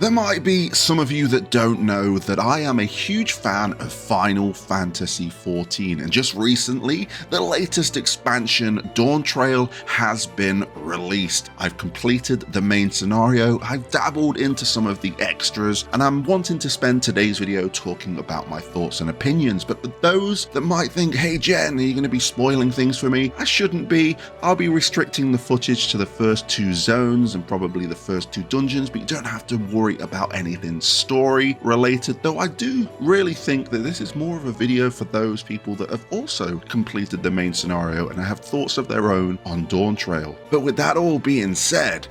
There might be some of you that don't know that I am a huge fan of Final Fantasy XIV, and just recently, the latest expansion, Dawntrail, has been released. I've completed the main scenario, I've dabbled into some of the extras, and I'm wanting to spend today's video talking about my thoughts and opinions. But for those that might think, hey Jen, are you going to be spoiling things for me? I shouldn't be. I'll be restricting the footage to the first 2 zones and probably the first 2 dungeons, but you don't have to worry about anything story related, though I do really think that this is more of a video for those people that have also completed the main scenario and have thoughts of their own on Dawntrail. But with that all being said,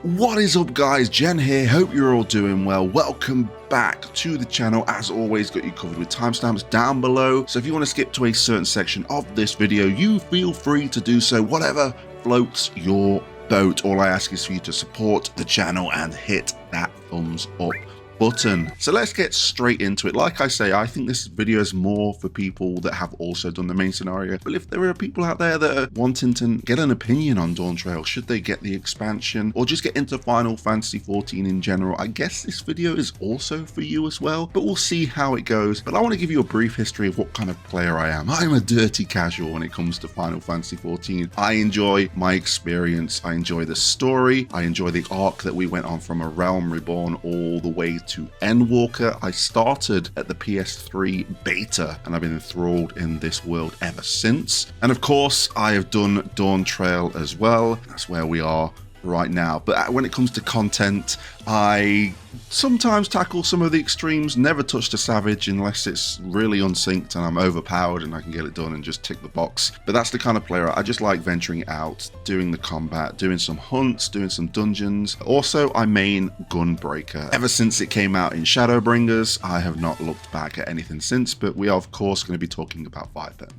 what is up guys, Jen here, hope you're all doing well. Welcome back to the channel. As always, got you covered with timestamps down below, so if you want to skip to a certain section of this video, you feel free to do so, whatever floats your boat. All I ask is for you to support the channel and hit that thumbs up button. So let's get straight into it. Like I say, I think this video is more for people that have also done the main scenario, but if there are people out there that are wanting to get an opinion on Dawntrail, should they get the expansion or just get into Final Fantasy XIV in general, I guess this video is also for you as well, but we'll see how it goes. But I want to give you a brief history of what kind of player I am. I'm a dirty casual when it comes to Final Fantasy XIV. I enjoy my experience, I enjoy the story, I enjoy the arc that we went on from A Realm Reborn all the way to Endwalker. I started at the PS3 beta and I've been enthralled in this world ever since. And of course, I have done Dawntrail as well. That's where we are right now. But when it comes to content, I sometimes tackle some of the extremes. Never touch the savage unless it's really unsynced and I'm overpowered and I can get it done and just tick the box. But that's the kind of player I just like, venturing out, doing the combat, doing some hunts, doing some dungeons. Also, I main Gunbreaker. Ever since it came out in Shadowbringers, I have not looked back at anything since, but we are of course going to be talking about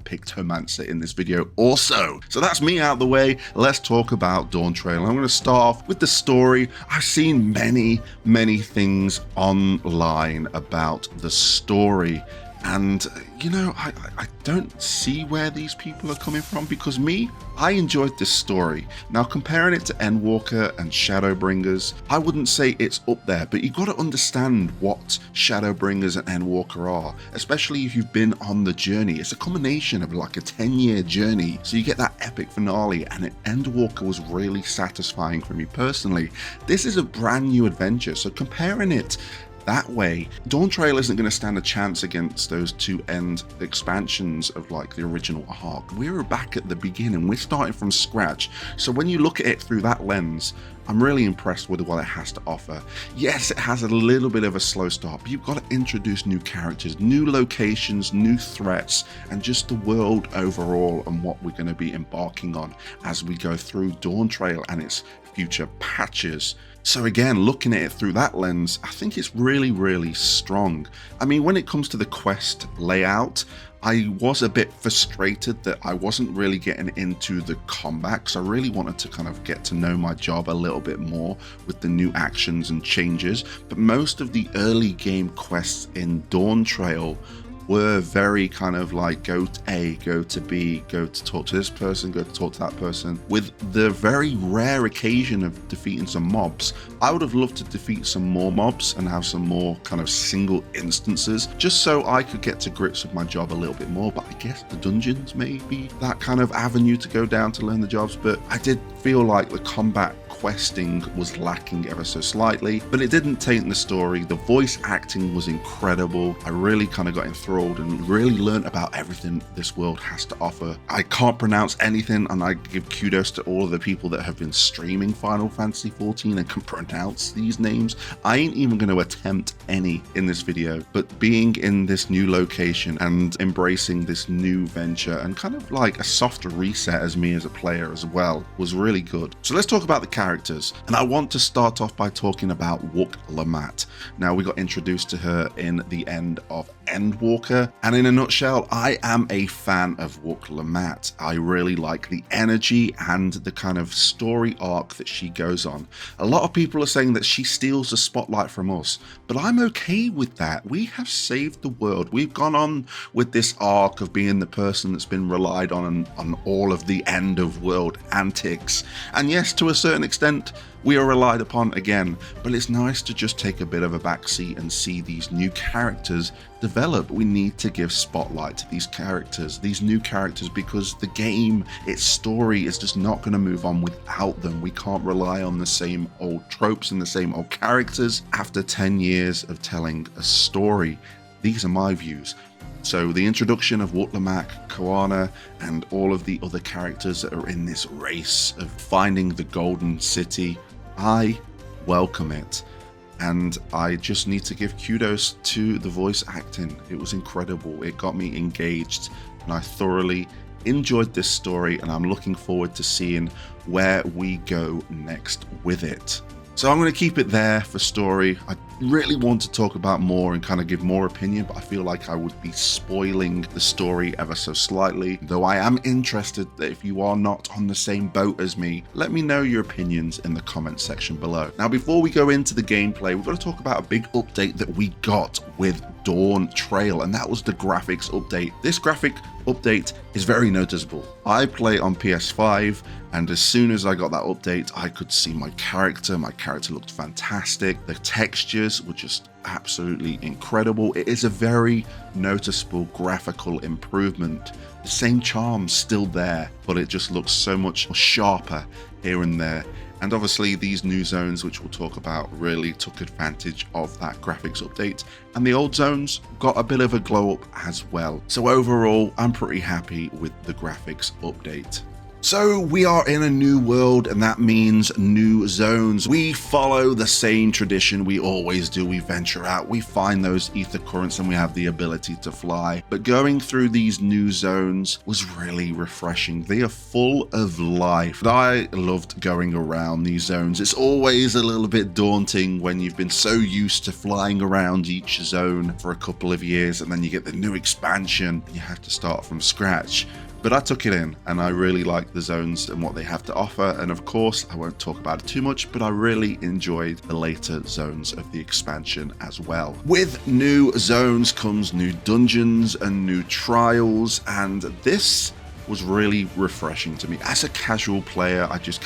Pictomancer in this video also. So that's me out of the way. Let's talk about Dawntrail. I'm going to start off with the story. I've seen many things online about the story, and you know, I don't see where these people are coming from, because I enjoyed this story. Now, comparing it to Endwalker and Shadowbringers, I wouldn't say it's up there, but you've got to understand what Shadowbringers and Endwalker are, especially if you've been on the journey. It's a combination of like a 10-year journey, so you get that epic finale, and Endwalker was really satisfying for me personally. This is a brand new adventure, so comparing it that way, Dawntrail isn't going to stand a chance against those 2 end expansions of like the original arc. We were back at the beginning, we're starting from scratch. So when you look at it through that lens, I'm really impressed with what it has to offer. Yes, it has a little bit of a slow start, but you've got to introduce new characters, new locations, new threats, and just the world overall and what we're going to be embarking on as we go through Dawntrail and its future patches. So again, looking at it through that lens, I think it's really strong. I mean, when it comes to the quest layout, I was a bit frustrated that I wasn't really getting into the combat, because I really wanted to kind of get to know my job a little bit more with the new actions and changes. But most of the early game quests in Dawntrail were very kind of like go to A, go to B, go to talk to this person, go to talk to that person, with the very rare occasion of defeating some mobs. I would have loved to defeat some more mobs and have some more kind of single instances, just so I could get to grips with my job a little bit more. But I guess the dungeons may be that kind of avenue to go down to learn the jobs. But I did feel like the combat questing was lacking ever so slightly, but it didn't taint the story. The voice acting was incredible. I really kind of got enthralled and really learned about everything this world has to offer. I can't pronounce anything, and I give kudos to all of the people that have been streaming Final Fantasy XIV and can pronounce these names. I ain't even going to attempt any in this video, but being in this new location and embracing this new venture and kind of like a softer reset as me as a player as well was really good. So let's talk about the characters, and I want to start off by talking about Wook Lamont. Now, we got introduced to her in the end of Endwalker, and in a nutshell, I am a fan of Wook Lamont. I really like the energy and the kind of story arc that she goes on. A lot of people are saying that she steals the spotlight from us, but I'm okay with that. We have saved the world. We've gone on with this arc of being the person that's been relied on all of the end of world antics, and yes, to a certain extent extent we are relied upon again, but it's nice to just take a bit of a backseat and see these new characters develop. We need to give spotlight to these characters, these new characters, because the game, its story is just not going to move on without them. We can't rely on the same old tropes and the same old characters after 10 years of telling a story. These are my views. So the introduction of Wutlamak, Koana, and all of the other characters that are in this race of finding the Golden City, I welcome it. And I just need to give kudos to the voice acting. It was incredible. It got me engaged, and I thoroughly enjoyed this story, and I'm looking forward to seeing where we go next with it. So I'm going to keep it there for story. I really want to talk about more and kind of give more opinion, but I feel like I would be spoiling the story ever so slightly. Though I am interested that if you are not on the same boat as me, let me know your opinions in the comment section below. Now, before we go into the gameplay, we've got to talk about a big update that we got with Dawntrail, and that was the graphics update. This graphic update is very noticeable. I play on PS5, and as soon as I got that update, I could see my character. My character looked fantastic. The textures were just absolutely incredible. It is a very noticeable graphical improvement. The same charm's still there, but it just looks so much sharper here and there. And obviously these new zones, which we'll talk about, really took advantage of that graphics update, and the old zones got a bit of a glow up as well. So overall, I'm pretty happy with the graphics update. So we are in a new world, and that means new zones. We follow the same tradition we always do. We venture out, we find those ether currents, and we have the ability to fly. But going through these new zones was really refreshing. They are full of life. I loved going around these zones. It's always a little bit daunting when you've been so used to flying around each zone for a couple of years, and then you get the new expansion. You have to start from scratch. But I took it in, and I really like the zones and what they have to offer. And of course, I won't talk about it too much, but I really enjoyed the later zones of the expansion as well. With new zones comes new dungeons and new trials, and this was really refreshing to me. As a casual player, I just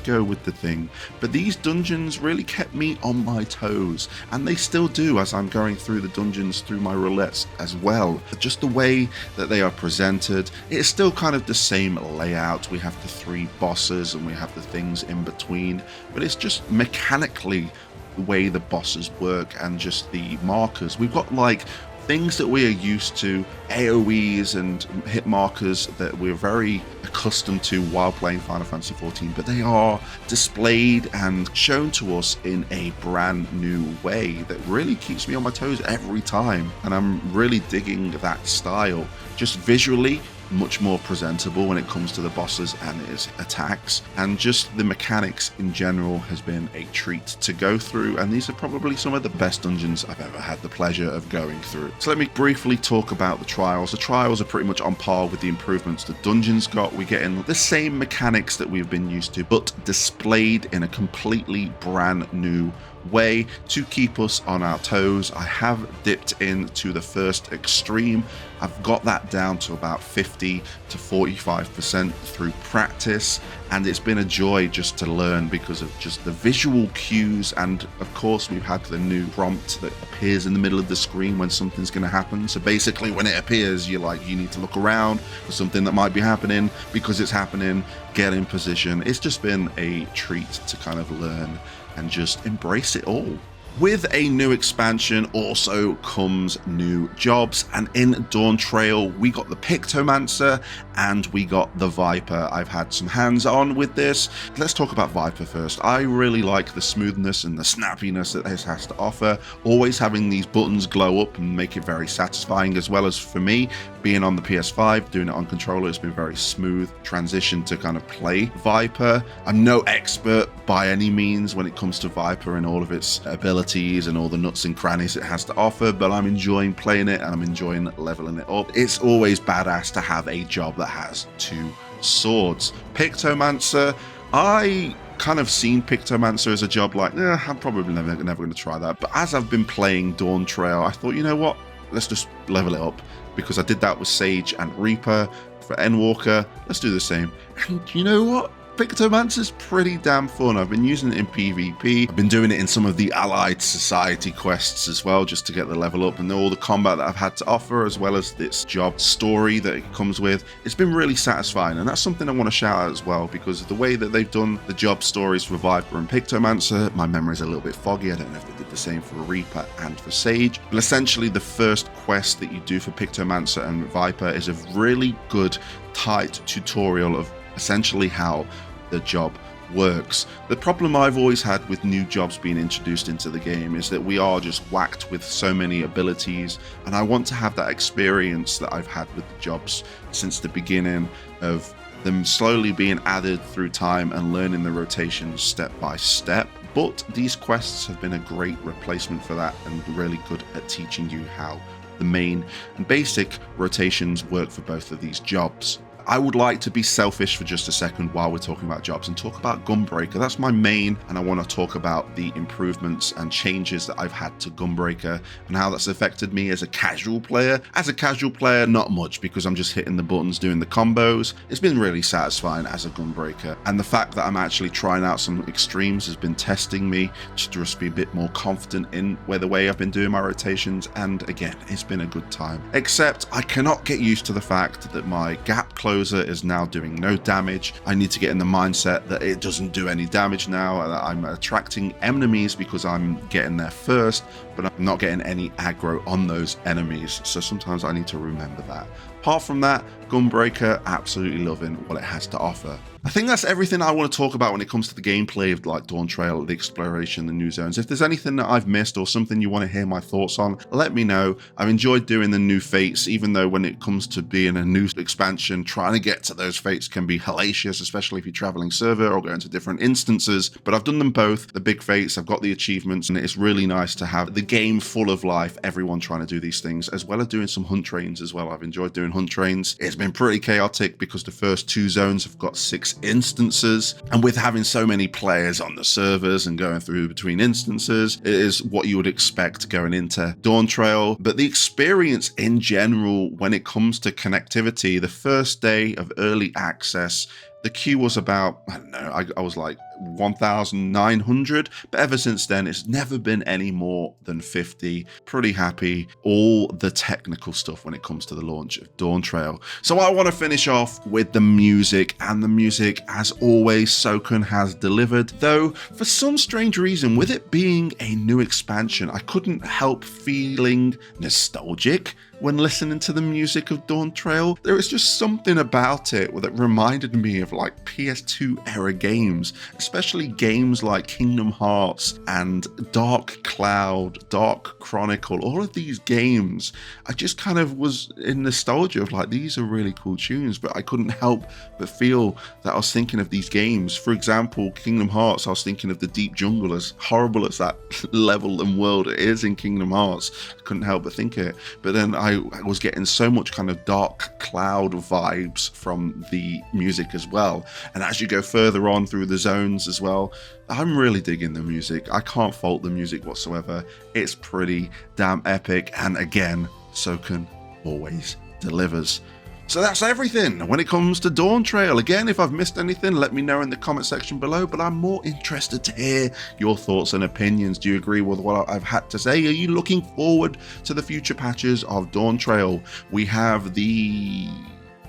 go with the thing. But these dungeons really kept me on my toes, and they still do as I'm going through the dungeons through my roulettes as well. Just the way that they are presented, it's still kind of the same layout. We have the 3 bosses and we have the things in between, but it's just mechanically the way the bosses work and just the markers. We've got like things that we are used to, AoEs and hit markers that we're very accustomed to while playing Final Fantasy XIV, but they are displayed and shown to us in a brand new way that really keeps me on my toes every time, and I'm really digging that style. Just visually, much more presentable when it comes to the bosses and its attacks, and just the mechanics in general has been a treat to go through, and these are probably some of the best dungeons I've ever had the pleasure of going through. So let me briefly talk about the trials. The trials are pretty much on par with the improvements the dungeons got. We get in the same mechanics that we've been used to, but displayed in a completely brand new way to keep us on our toes. I have dipped into the first extreme. I've got that down to about 50 to 45% through practice, and it's been a joy just to learn because of just the visual cues. And of course, we've had the new prompt that appears in the middle of the screen when something's going to happen. So basically, when it appears, you need to look around for something that might be happening. Because it's happening, get in position. It's just been a treat to kind of learn and just embrace it all. With a new expansion also comes new jobs, and in Dawntrail we got the Pictomancer and we got the Viper. I've had some hands-on with this. Let's talk about Viper first. I really like the smoothness and the snappiness that this has to offer. Always having these buttons glow up and make it very satisfying, as well as for me being on the PS5, doing it on controller, it's been very smooth transition to kind of play Viper. I'm no expert by any means when it comes to Viper and all of its abilities and all the nuts and crannies it has to offer, but I'm enjoying playing it and I'm enjoying leveling it up. It's always badass to have a job that has 2 swords. Pictomancer, I kind of seen Pictomancer as a job like, I'm probably never going to try that. But as I've been playing Dawntrail, I thought, you know what? Let's just level it up, because I did that with Sage and Reaper. For Endwalker, let's do the same. And you know what? Pictomancer's pretty damn fun. I've been using it in PvP. I've been doing it in some of the Allied Society quests as well, just to get the level up and all the combat that I've had to offer, as well as this job story that it comes with. It's been really satisfying, and that's something I want to shout out as well, because of the way that they've done the job stories for Viper and Pictomancer. My memory is a little bit foggy. I don't know if they did the same for Reaper and for Sage, but essentially the first quest that you do for Pictomancer and Viper is a really good, tight tutorial of essentially how the job works. The problem I've always had with new jobs being introduced into the game is that we are just whacked with so many abilities, and I want to have that experience that I've had with the jobs since the beginning, of them slowly being added through time and learning the rotations step by step. But these quests have been a great replacement for that, and really good at teaching you how the main and basic rotations work for both of these jobs. I would like to be selfish for just a second while we're talking about jobs and talk about Gunbreaker. That's my main, and I want to talk about the improvements and changes that I've had to Gunbreaker and how that's affected me as a casual player. As a casual player, not much, because I'm just hitting the buttons, doing the combos. It's been really satisfying as a Gunbreaker, and the fact that I'm actually trying out some extremes has been testing me to just be a bit more confident in the way I've been doing my rotations, and again, it's been a good time. Except I cannot get used to the fact that my gap closer is now doing no damage. I need to get in the mindset that it doesn't do any damage now, and that I'm attracting enemies because I'm getting there first, but I'm not getting any aggro on those enemies. So sometimes I need to remember that. Apart from that, Gunbreaker, absolutely loving what it has to offer. I think that's everything I want to talk about when it comes to the gameplay of like Dawntrail, the exploration, the new zones. If there's anything that I've missed or something you want to hear my thoughts on, let me know. I've enjoyed doing the new fates, even though when it comes to being a new expansion, trying to get to those fates can be hellacious, especially if you're traveling server or going to different instances. But I've done them both, the big fates, I've got the achievements, and it's really nice to have the game full of life, everyone trying to do these things, as well as doing some hunt trains as well. I've enjoyed doing hunt trains. It's been pretty chaotic because the first two zones have got 6 instances, and with having so many players on the servers and going through between instances, it is what you would expect going into Dawntrail. But the experience in general, when it comes to connectivity, the first day of early access, the queue was about, I don't know, I was like 1,900, but ever since then, it's never been any more than 50. Pretty happy. All the technical stuff when it comes to the launch of Dawntrail. So I want to finish off with the music, and the music, as always, Soken has delivered. Though, for some strange reason, with it being a new expansion, I couldn't help feeling nostalgic when listening to the music of Dawntrail. There is just something about it that reminded me of like PS2 era games, especially games like Kingdom Hearts and Dark Cloud, Dark Chronicle. All of these games, I just kind of was in nostalgia of like, these are really cool tunes, but I couldn't help but feel that I was thinking of these games. For example, Kingdom Hearts, I was thinking of the deep jungle, as horrible as that level and world it is in Kingdom Hearts. I couldn't help but think it. But then I was getting so much kind of Dark Cloud vibes from the music as well. And as you go further on through the zones as well, I'm really digging the music. I can't fault the music whatsoever. It's pretty damn epic. And again, Soken always delivers. So that's everything when it comes to Dawntrail. Again, if I've missed anything, let me know in the comment section below, but I'm more interested to hear your thoughts and opinions. Do you agree with what I've had to say? Are you looking forward to the future patches of Dawntrail? We have the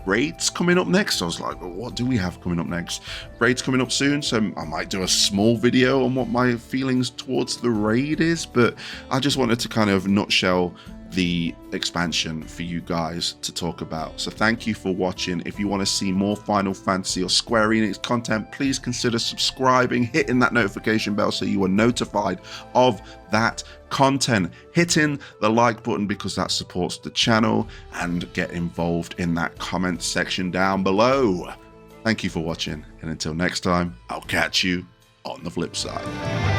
raids coming up next. I was like, well, what do we have coming up next? Raids coming up soon, so I might do a small video on what my feelings towards the raid is, but I just wanted to kind of nutshell the expansion for you guys to talk about. So thank you for watching. If you want to see more Final Fantasy or Square Enix content, please consider subscribing, hitting that notification bell so you are notified of that content, hitting the like button because that supports the channel, and get involved in that comment section down below. Thank you for watching, and until next time, I'll catch you on the flip side.